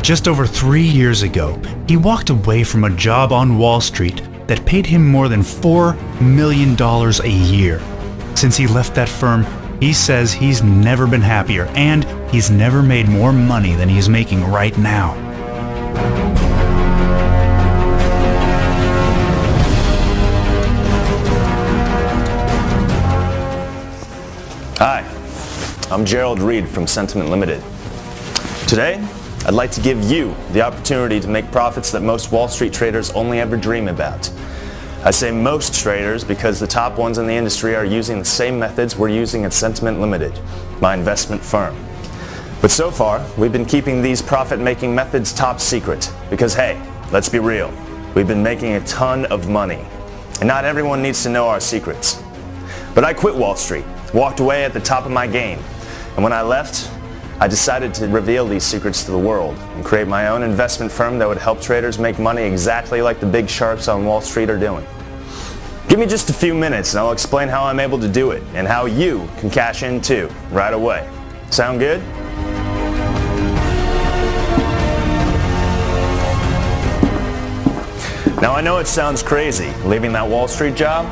Just over 3 years ago, he walked away from a job on Wall Street that paid him more than $4 million a year. Since he left that firm, he says he's never been happier and he's never made more money than he's making right now. Hi, I'm Gerald Reed from Sentiment Limited. Today, I'd like to give you the opportunity to make profits that most Wall Street traders only ever dream about. I say most traders because the top ones in the industry are using the same methods we're using at Sentiment Limited, my investment firm. But so far, we've been keeping these profit-making methods top secret because, hey, let's be real, we've been making a ton of money, and not everyone needs to know our secrets. But I quit Wall Street, walked away at the top of my game, and when I left, I decided to reveal these secrets to the world and create my own investment firm that would help traders make money exactly like the big sharks on Wall Street are doing. Give me just a few minutes and I'll explain how I'm able to do it and how you can cash in too, right away. Sound good? Now I know it sounds crazy, leaving that Wall Street job.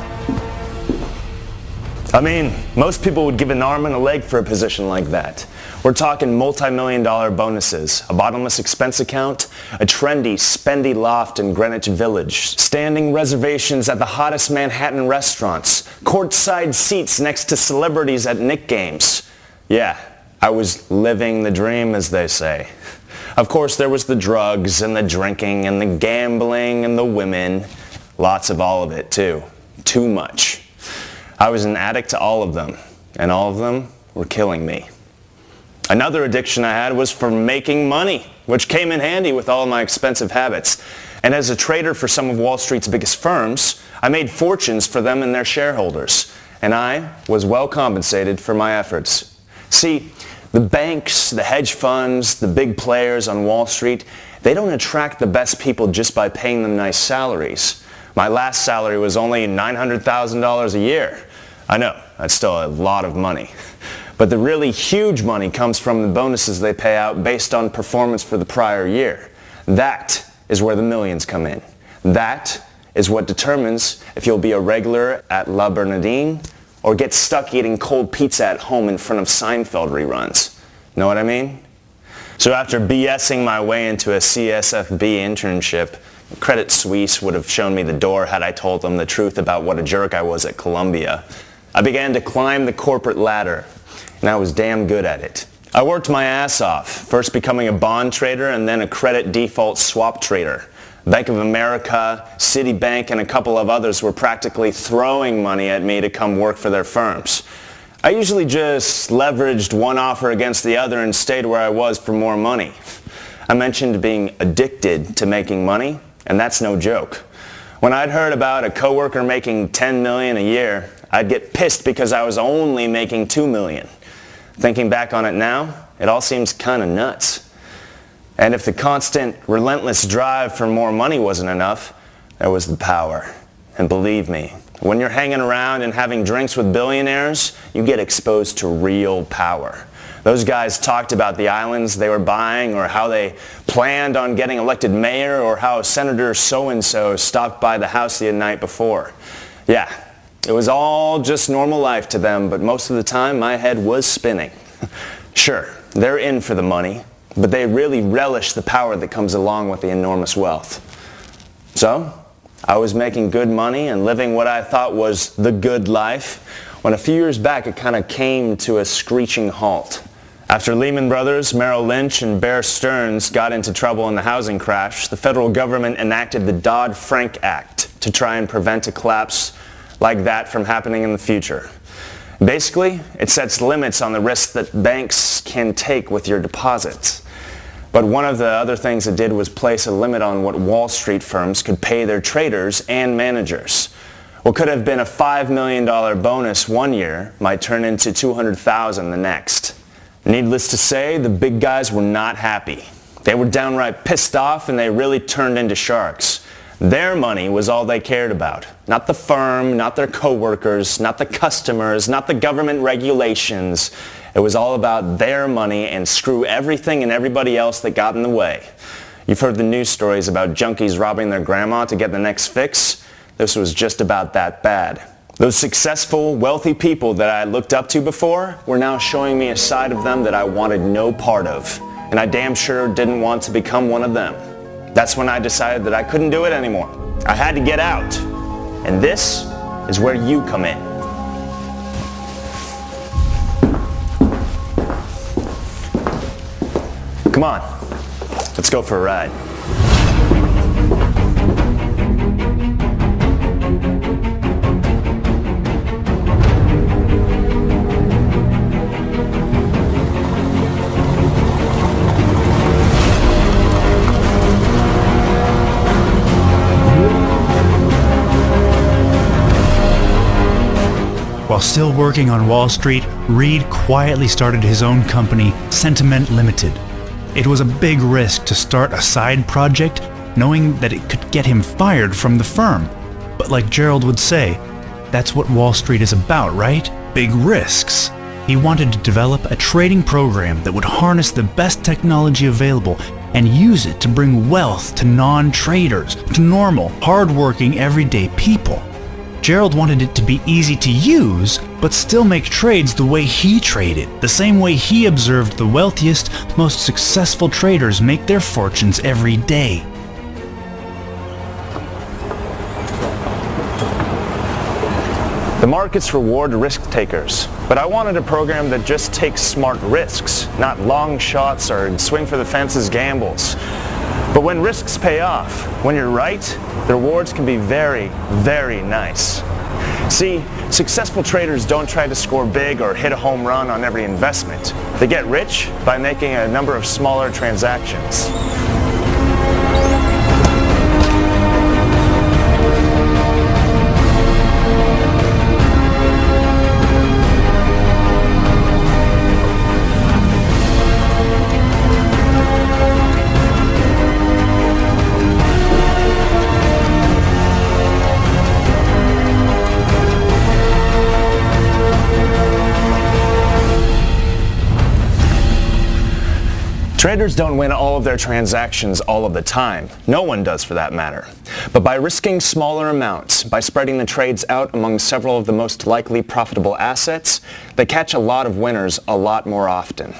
I mean, most people would give an arm and a leg for a position like that. We're talking multi-million-dollar bonuses, a bottomless expense account, a trendy, spendy loft in Greenwich Village, standing reservations at the hottest Manhattan restaurants, courtside seats next to celebrities at Knicks games. Yeah, I was living the dream, as they say. Of course, there was the drugs and the drinking and the gambling and the women. Lots of all of it, too. Too much. I was an addict to all of them, and all of them were killing me. Another addiction I had was for making money, which came in handy with all of my expensive habits. And as a trader for some of Wall Street's biggest firms, I made fortunes for them and their shareholders, and I was well compensated for my efforts. See, the banks, the hedge funds, the big players on Wall Street, they don't attract the best people just by paying them nice salaries. My last salary was only $900,000 a year. I know, that's still a lot of money. But the really huge money comes from the bonuses they pay out based on performance for the prior year. That is where the millions come in. That is what determines if you'll be a regular at La Bernardine or get stuck eating cold pizza at home in front of Seinfeld reruns. Know what I mean? So after BSing my way into a CSFB internship, Credit Suisse would have shown me the door had I told them the truth about what a jerk I was at Columbia. I began to climb the corporate ladder, and I was damn good at it. I worked my ass off, first becoming a bond trader and then a credit default swap trader. Bank of America, Citibank, and a couple of others were practically throwing money at me to come work for their firms. I usually just leveraged one offer against the other and stayed where I was for more money. I mentioned being addicted to making money, and that's no joke. When I'd heard about a coworker making $10 million a year, I'd get pissed because I was only making $2 million. Thinking back on it now, it all seems kind of nuts. And if the constant, relentless drive for more money wasn't enough, there was the power. And believe me, when you're hanging around and having drinks with billionaires, you get exposed to real power. Those guys talked about the islands they were buying or how they planned on getting elected mayor or how Senator so-and-so stopped by the house the night before. Yeah, it was all just normal life to them, but most of the time my head was spinning. Sure, they're in for the money, but they really relish the power that comes along with the enormous wealth. So, I was making good money and living what I thought was the good life, when a few years back it kind of came to a screeching halt. After Lehman Brothers, Merrill Lynch, and Bear Stearns got into trouble in the housing crash, the federal government enacted the Dodd-Frank Act to try and prevent a collapse like that from happening in the future. Basically, it sets limits on the risks that banks can take with your deposits. But one of the other things it did was place a limit on what Wall Street firms could pay their traders and managers. What could have been a $5 million bonus one year might turn into $200,000 the next. Needless to say, the big guys were not happy. They were downright pissed off and they really turned into sharks. Their money was all they cared about. Not the firm, not their coworkers, not the customers, not the government regulations. It was all about their money and screw everything and everybody else that got in the way. You've heard the news stories about junkies robbing their grandma to get the next fix. This was just about that bad. Those successful, wealthy people that I looked up to before were now showing me a side of them that I wanted no part of. And I damn sure didn't want to become one of them. That's when I decided that I couldn't do it anymore. I had to get out. And this is where you come in. Come on, let's go for a ride. While still working on Wall Street, Reed quietly started his own company, Sentiment Limited. It was a big risk to start a side project, knowing that it could get him fired from the firm. But like Gerald would say, that's what Wall Street is about, right? Big risks. He wanted to develop a trading program that would harness the best technology available and use it to bring wealth to non-traders, to normal, hard-working, everyday people. Gerald wanted it to be easy to use, but still make trades the way he traded, the same way he observed the wealthiest, most successful traders make their fortunes every day. The markets reward risk takers, but I wanted a program that just takes smart risks, not long shots or swing for the fences gambles. But when risks pay off, when you're right, the rewards can be very, very nice. See, successful traders don't try to score big or hit a home run on every investment. They get rich by making a number of smaller transactions. Traders don't win all of their transactions all of the time. No one does for that matter. But by risking smaller amounts, by spreading the trades out among several of the most likely profitable assets, they catch a lot of winners a lot more often.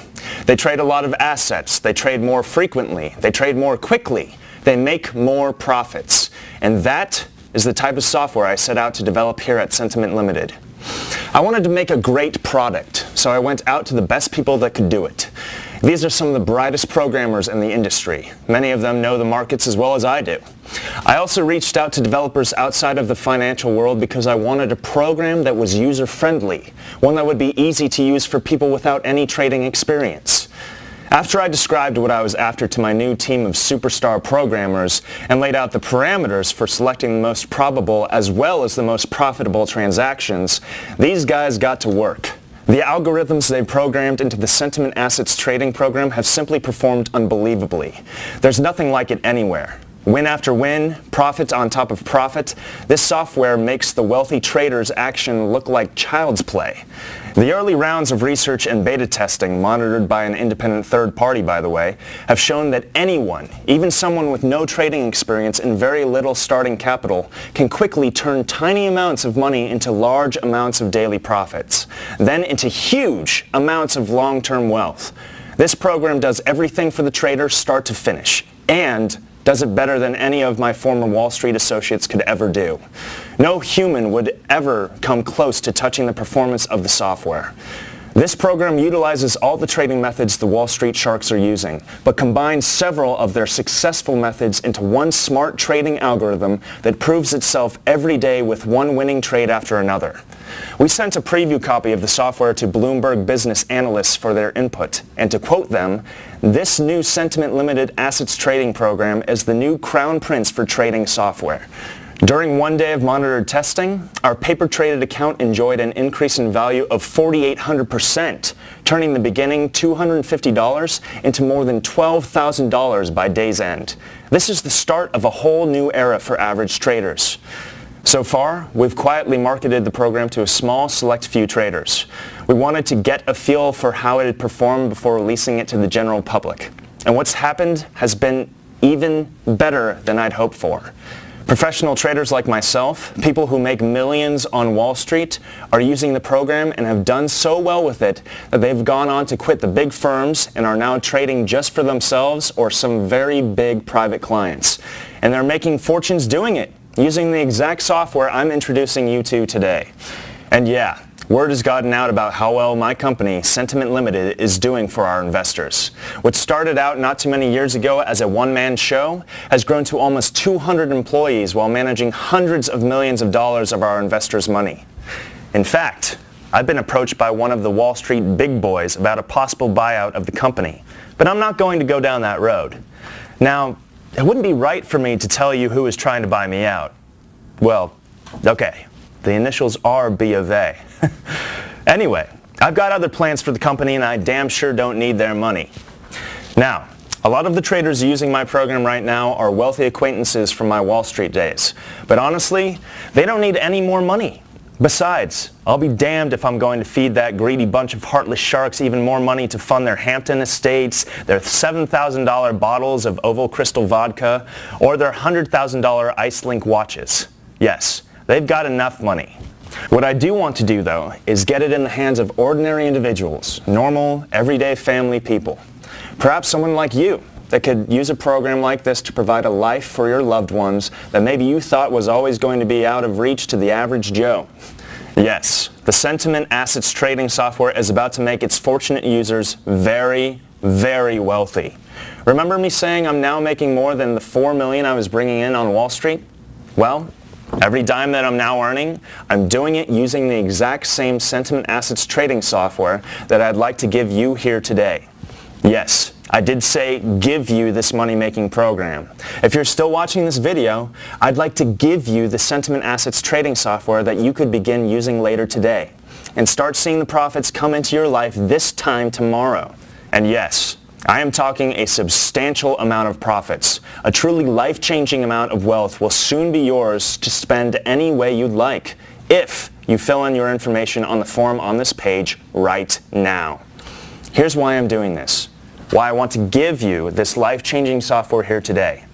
They trade a lot of assets, they trade more frequently, they trade more quickly, they make more profits. And that is the type of software I set out to develop here at Sentiment Limited. I wanted to make a great product, so I went out to the best people that could do it. These are some of the brightest programmers in the industry. Many of them know the markets as well as I do. I also reached out to developers outside of the financial world because I wanted a program that was user-friendly, one that would be easy to use for people without any trading experience. After I described what I was after to my new team of superstar programmers and laid out the parameters for selecting the most probable as well as the most profitable transactions, these guys got to work. The algorithms they programmed into the Sentiment Assets trading program have simply performed unbelievably. There's nothing like it anywhere. Win after win, profit on top of profit, this software makes the wealthy trader's action look like child's play. The early rounds of research and beta testing, monitored by an independent third party by the way, have shown that anyone, even someone with no trading experience and very little starting capital, can quickly turn tiny amounts of money into large amounts of daily profits, then into huge amounts of long-term wealth. This program does everything for the trader start to finish, and does it better than any of my former Wall Street associates could ever do. No human would ever come close to touching the performance of the software. This program utilizes all the trading methods the Wall Street sharks are using, but combines several of their successful methods into one smart trading algorithm that proves itself every day with one winning trade after another. We sent a preview copy of the software to Bloomberg business analysts for their input, and to quote them, "This new Sentiment Limited Assets trading program is the new crown prince for trading software." During one day of monitored testing, our paper-traded account enjoyed an increase in value of 4,800%, turning the beginning $250 into more than $12,000 by day's end. This is the start of a whole new era for average traders. So far, we've quietly marketed the program to a small, select few traders. We wanted to get a feel for how it had performed before releasing it to the general public. And what's happened has been even better than I'd hoped for. Professional traders like myself, people who make millions on Wall Street, are using the program and have done so well with it that they've gone on to quit the big firms and are now trading just for themselves or some very big private clients. And they're making fortunes doing it, using the exact software I'm introducing you to today. And yeah, word has gotten out about how well my company, Sentiment Limited, is doing for our investors. What started out not too many years ago as a one-man show has grown to almost 200 employees while managing hundreds of millions of dollars of our investors' money. In fact, I've been approached by one of the Wall Street big boys about a possible buyout of the company, but I'm not going to go down that road. Now, it wouldn't be right for me to tell you who is trying to buy me out. Well, okay, the initials are B of A. Anyway, I've got other plans for the company and I damn sure don't need their money. Now, a lot of the traders using my program right now are wealthy acquaintances from my Wall Street days. But honestly, they don't need any more money. Besides, I'll be damned if I'm going to feed that greedy bunch of heartless sharks even more money to fund their Hampton estates, their $7,000 bottles of Oval Crystal vodka, or their $100,000 Ice-Link watches. Yes, they've got enough money. What I do want to do, though, is get it in the hands of ordinary individuals, normal, everyday family people. Perhaps someone like you that could use a program like this to provide a life for your loved ones that maybe you thought was always going to be out of reach to the average Joe. Yes, the Sentiment Assets trading software is about to make its fortunate users very, very wealthy. Remember me saying I'm now making more than the $4 million I was bringing in on Wall Street? Well, every dime that I'm now earning, I'm doing it using the exact same Sentiment Assets trading software that I'd like to give you here today. Yes, I did say give you this money-making program. If you're still watching this video, I'd like to give you the Sentiment Assets trading software that you could begin using later today and start seeing the profits come into your life this time tomorrow. And yes, I am talking a substantial amount of profits. A truly life-changing amount of wealth will soon be yours to spend any way you'd like if you fill in your information on the form on this page right now. Here's why I'm doing this. Why I want to give you this life-changing software here today.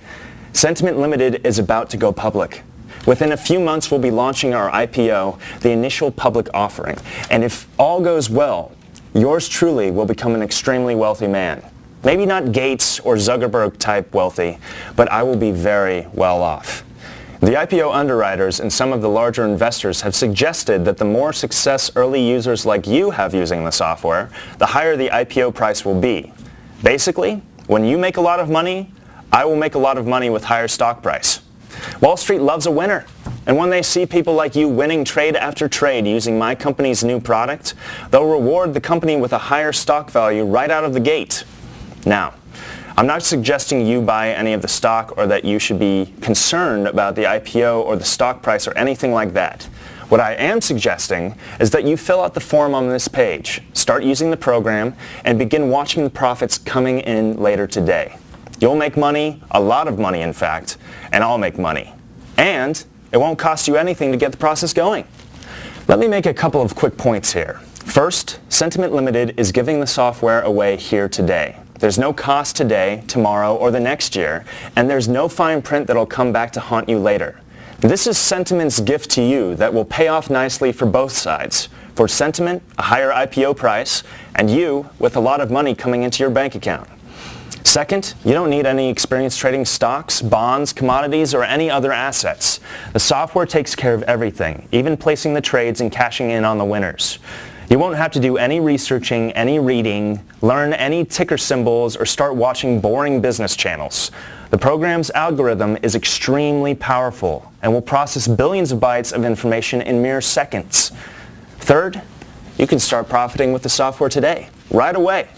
Sentiment Limited is about to go public. Within a few months, we'll be launching our IPO, the initial public offering. And if all goes well, yours truly will become an extremely wealthy man. Maybe not Gates or Zuckerberg type wealthy, but I will be very well off. The IPO underwriters and some of the larger investors have suggested that the more success early users like you have using the software, the higher the IPO price will be. Basically, when you make a lot of money, I will make a lot of money with higher stock price. Wall Street loves a winner. And when they see people like you winning trade after trade using my company's new product, they'll reward the company with a higher stock value right out of the gate. Now, I'm not suggesting you buy any of the stock or that you should be concerned about the IPO or the stock price or anything like that. What I am suggesting is that you fill out the form on this page, start using the program, and begin watching the profits coming in later today. You'll make money, a lot of money in fact, and I'll make money. And it won't cost you anything to get the process going. Let me make a couple of quick points here. First, Sentiment Limited is giving the software away here today. There's no cost today, tomorrow, or the next year, and there's no fine print that'll come back to haunt you later. This is Sentiment's gift to you that will pay off nicely for both sides. For Sentiment, a higher IPO price, and you with a lot of money coming into your bank account. Second, you don't need any experience trading stocks, bonds, commodities, or any other assets. The software takes care of everything, even placing the trades and cashing in on the winners. You won't have to do any researching, any reading, learn any ticker symbols, or start watching boring business channels. The program's algorithm is extremely powerful and will process billions of bytes of information in mere seconds. Third, you can start profiting with the software today, right away.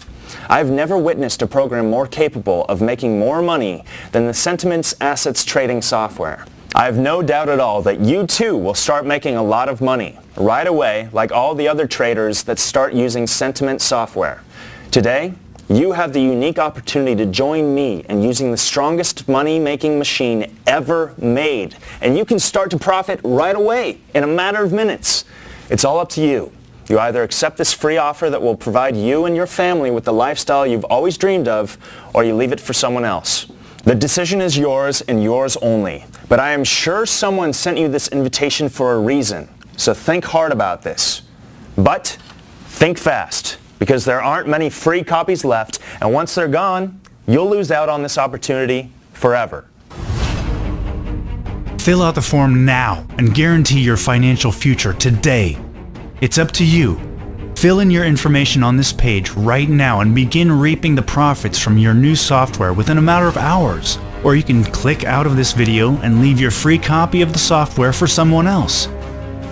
I've never witnessed a program more capable of making more money than the Sentiment's Assets trading software. I have no doubt at all that you too will start making a lot of money right away, like all the other traders that start using Sentiment software. Today, You have the unique opportunity to join me in using the strongest money-making machine ever made. And you can start to profit right away in a matter of minutes. It's all up to you. You either accept this free offer that will provide you and your family with the lifestyle you've always dreamed of, or you leave it for someone else. The decision is yours and yours only. But I am sure someone sent you this invitation for a reason. So think hard about this. But think fast, because there aren't many free copies left, and once they're gone, you'll lose out on this opportunity forever. Fill out the form now and guarantee your financial future today. It's up to you. Fill in your information on this page right now and begin reaping the profits from your new software within a matter of hours. Or you can click out of this video and leave your free copy of the software for someone else.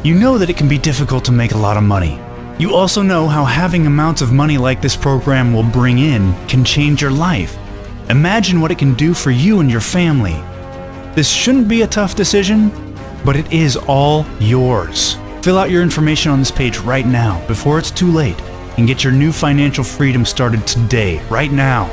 You know that it can be difficult to make a lot of money. You also know how having amounts of money like this program will bring in can change your life. Imagine what it can do for you and your family. This shouldn't be a tough decision, but it is all yours. Fill out your information on this page right now before it's too late and get your new financial freedom started today, right now.